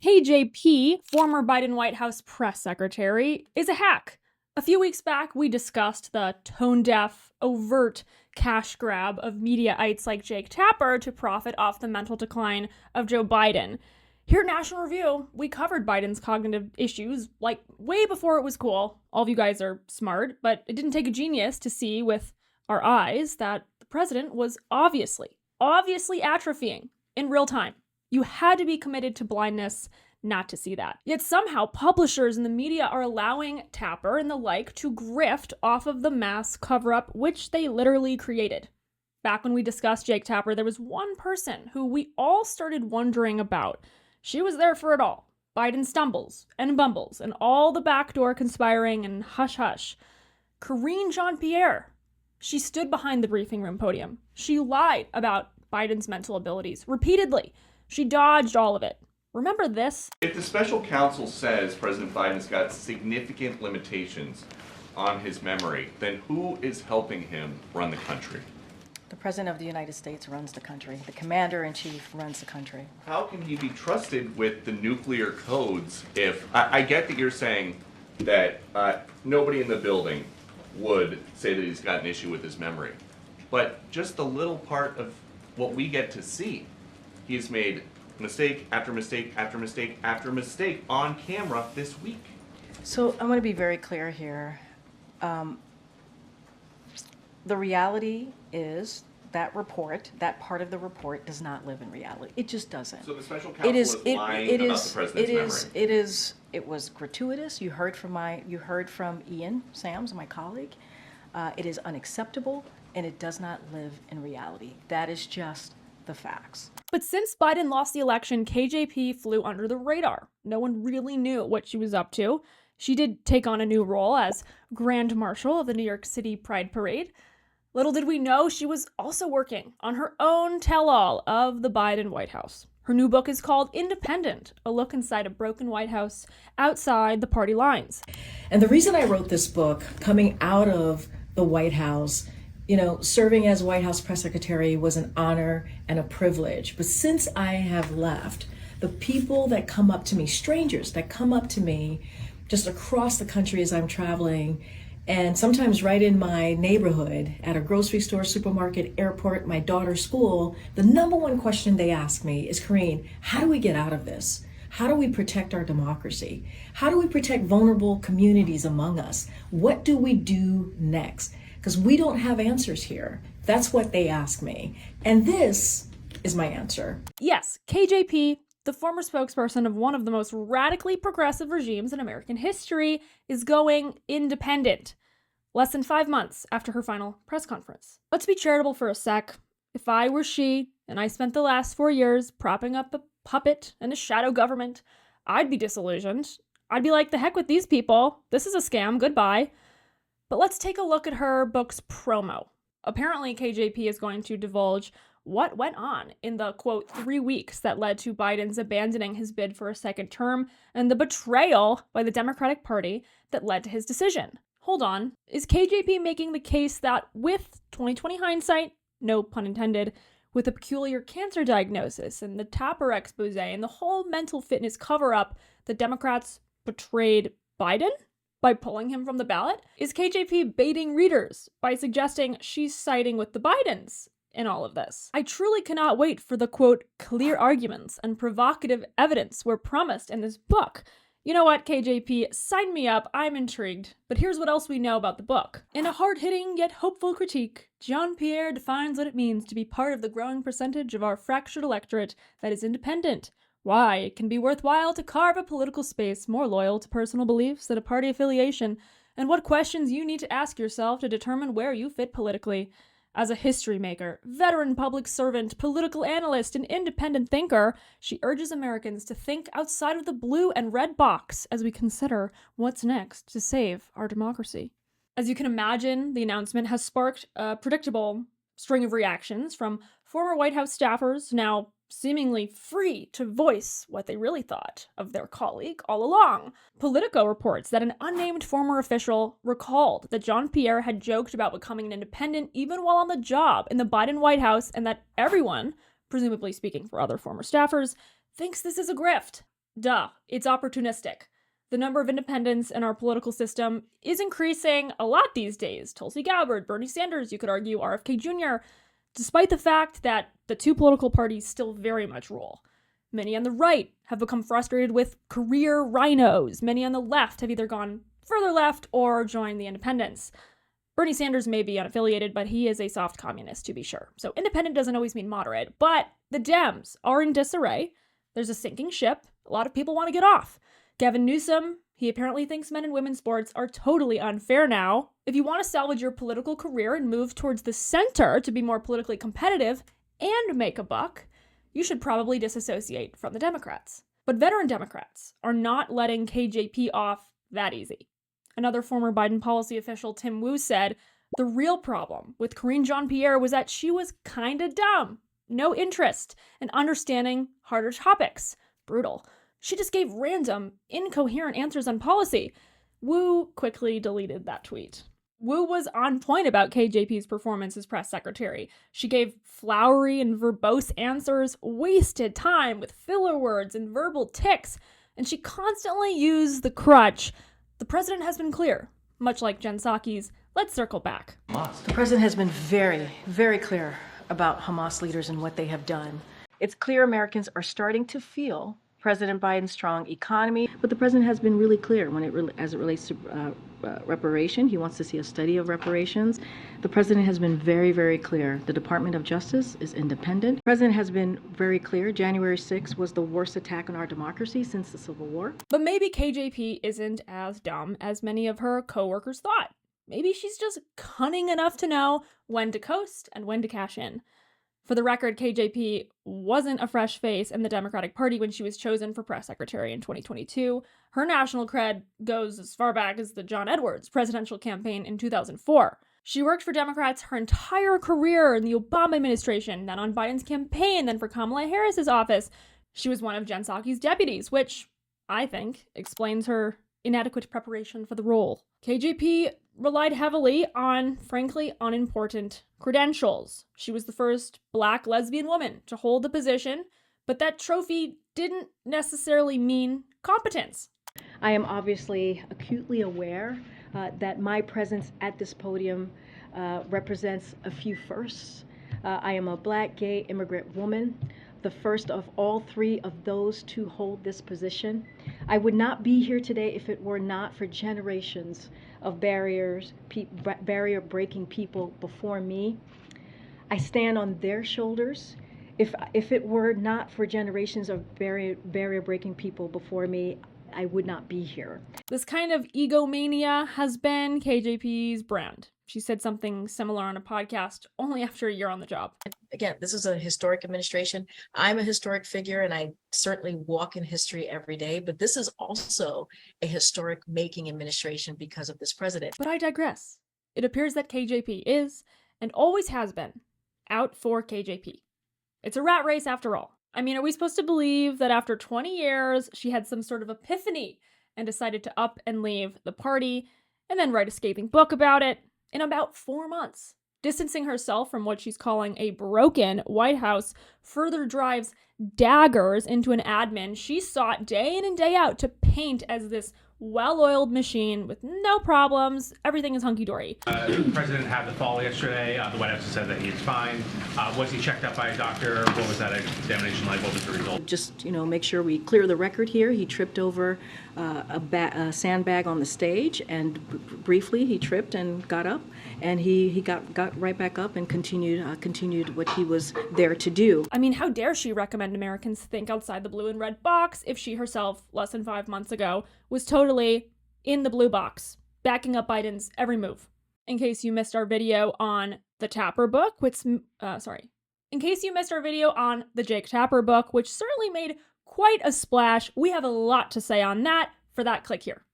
KJP, former Biden White House press secretary, is a hack. A few weeks back, we discussed the tone-deaf, overt cash grab of mediaites like Jake Tapper to profit off the mental decline of Joe Biden. Here at National Review, we covered Biden's cognitive issues like way before it was cool. All of you guys are smart, but it didn't take a genius to see with our eyes that the president was obviously atrophying in real time. You had to be committed to blindness not to see that. Yet somehow publishers and the media are allowing Tapper and the like to grift off of the mass cover-up, which they literally created. Back when we discussed Jake Tapper, there was one person who we all started wondering about. She was there for it all. Biden stumbles and bumbles and all the backdoor conspiring and hush-hush. Karine Jean-Pierre. She stood behind the briefing room podium. She lied about Biden's mental abilities repeatedly. She dodged all of it. Remember this? If the special counsel says President Biden's got significant limitations on his memory, then who is helping him run the country? The President of the United States runs the country. The Commander-in-Chief runs the country. How can he be trusted with the nuclear codes if, I get that you're saying that nobody in the building would say that he's got an issue with his memory, but just the little part of what we get to see, he's made mistake after mistake after mistake after mistake on camera this week. So I'm going to be very clear here. The reality is that report, that part of the report, does not live in reality. It just doesn't. So the special counsel is lying about the president's memory. It was gratuitous. You heard from Ian Sams, my colleague. It is unacceptable, and it does not live in reality. That is just the facts. But since Biden lost the election, KJP flew under the radar. No one really knew what she was up to. She did take on a new role as Grand Marshal of the New York City Pride Parade. Little did we know she was also working on her own tell-all of the Biden White House. Her new book is called Independent, a look inside a broken White House outside the party lines. And the reason I wrote this book, coming out of the White House, serving as White House press secretary was an honor and a privilege. But since I have left, the people that come up to me, strangers that come up to me just across the country as I'm traveling, and sometimes right in my neighborhood, at a grocery store, supermarket, airport, my daughter's school, the number one question they ask me is, Karine, how do we get out of this? How do we protect our democracy? How do we protect vulnerable communities among us? What do we do next? Because we don't have answers here. That's what they ask me. And this is my answer. Yes, KJP, the former spokesperson of one of the most radically progressive regimes in American history, is going independent. Less than 5 months after her final press conference. Let's be charitable for a sec. If I were she, and I spent the last 4 years propping up a puppet and a shadow government, I'd be disillusioned. I'd be like, the heck with these people. This is a scam. Goodbye. But let's take a look at her book's promo. Apparently, KJP is going to divulge what went on in the, quote, 3 weeks that led to Biden's abandoning his bid for a second term and the betrayal by the Democratic Party that led to his decision. Hold on, is KJP making the case that with 2020 hindsight, no pun intended, with a peculiar cancer diagnosis and the Tapper expose and the whole mental fitness cover-up, the Democrats betrayed Biden by pulling him from the ballot? Is KJP baiting readers by suggesting she's siding with the Bidens in all of this? I truly cannot wait for the, quote, clear arguments and provocative evidence we're promised in this book. You know what, KJP, sign me up, I'm intrigued. But here's what else we know about the book. In a hard-hitting yet hopeful critique, Jean-Pierre defines what it means to be part of the growing percentage of our fractured electorate that is independent, why it can be worthwhile to carve a political space more loyal to personal beliefs than a party affiliation, and what questions you need to ask yourself to determine where you fit politically. As a history maker, veteran public servant, political analyst, and independent thinker, she urges Americans to think outside of the blue and red box as we consider what's next to save our democracy. As you can imagine, the announcement has sparked a predictable string of reactions from former White House staffers now seemingly free to voice what they really thought of their colleague all along. Politico reports that an unnamed former official recalled that Jean-Pierre had joked about becoming an independent even while on the job in the Biden White House, and that everyone, presumably speaking for other former staffers, thinks this is a grift. Duh, it's opportunistic. The number of independents in our political system is increasing a lot these days. Tulsi Gabbard, Bernie Sanders, you could argue RFK Jr., despite the fact that the two political parties still very much rule. Many on the right have become frustrated with career rhinos. Many on the left have either gone further left or joined the independents. Bernie Sanders may be unaffiliated, but he is a soft communist, to be sure. So independent doesn't always mean moderate. But the Dems are in disarray. There's a sinking ship. A lot of people want to get off. Gavin Newsom, he apparently thinks men and women's sports are totally unfair now. If you want to salvage your political career and move towards the center to be more politically competitive and make a buck, you should probably disassociate from the Democrats. But veteran Democrats are not letting KJP off that easy. Another former Biden policy official, Tim Wu, said the real problem with Karine Jean-Pierre was that she was kinda dumb. No interest in understanding harder topics. Brutal. She just gave random, incoherent answers on policy. Wu quickly deleted that tweet. Wu was on point about KJP's performance as press secretary. She gave flowery and verbose answers, wasted time with filler words and verbal tics, and she constantly used the crutch. The president has been clear, much like Jen Psaki's "Let's circle back." The president has been very, very clear about Hamas leaders and what they have done. It's clear Americans are starting to feel President Biden's strong economy, but the president has been really clear as it relates to reparation. He wants to see a study of reparations. The president has been very, very clear. The Department of Justice is independent. The president has been very clear. January 6th was the worst attack on our democracy since the Civil War. But maybe KJP isn't as dumb as many of her coworkers thought. Maybe she's just cunning enough to know when to coast and when to cash in. For the record, KJP wasn't a fresh face in the Democratic Party when she was chosen for press secretary in 2022. Her national cred goes as far back as the John Edwards presidential campaign in 2004. She worked for Democrats her entire career in the Obama administration, then on Biden's campaign, then for Kamala Harris's office. She was one of Jen Psaki's deputies, which I think explains her inadequate preparation for the role. KJP relied heavily on, frankly, unimportant credentials. She was the first Black lesbian woman to hold the position, but that trophy didn't necessarily mean competence. I am obviously acutely aware that my presence at this podium represents a few firsts. I am a Black, gay, immigrant woman, the first of all three of those to hold this position. I would not be here today if it were not for generations of barrier-breaking people before me. I stand on their shoulders. If it were not for generations of barrier-breaking people before me, I would not be here. This kind of egomania has been KJP's brand. She said something similar on a podcast only after a year on the job. Again, this is a historic administration. I'm a historic figure, and I certainly walk in history every day, but this is also a historic making administration because of this president. But I digress. It appears that KJP is, and always has been, out for KJP. It's a rat race after all. I mean, are we supposed to believe that after 20 years, she had some sort of epiphany and decided to up and leave the party and then write a scathing book about it in about 4 months? Distancing herself from what she's calling a broken White House further drives daggers into an admin she sought day in and day out to paint as this well-oiled machine with no problems. Everything is hunky-dory. The president had the fall yesterday. The White House said that he's fine. Was he checked out by a doctor? What was that examination like? What was the result? Just, make sure we clear the record here. He tripped over a sandbag on the stage, and briefly he tripped and got up, and he got right back up and continued what he was there to do. I mean, how dare she recommend Americans think outside the blue and red box if she herself, less than 5 months ago, was totally in the blue box, backing up Biden's every move. In case you missed our video on the Tapper book, in case you missed our video on the Jake Tapper book, which certainly made quite a splash, we have a lot to say on that. For that, click here.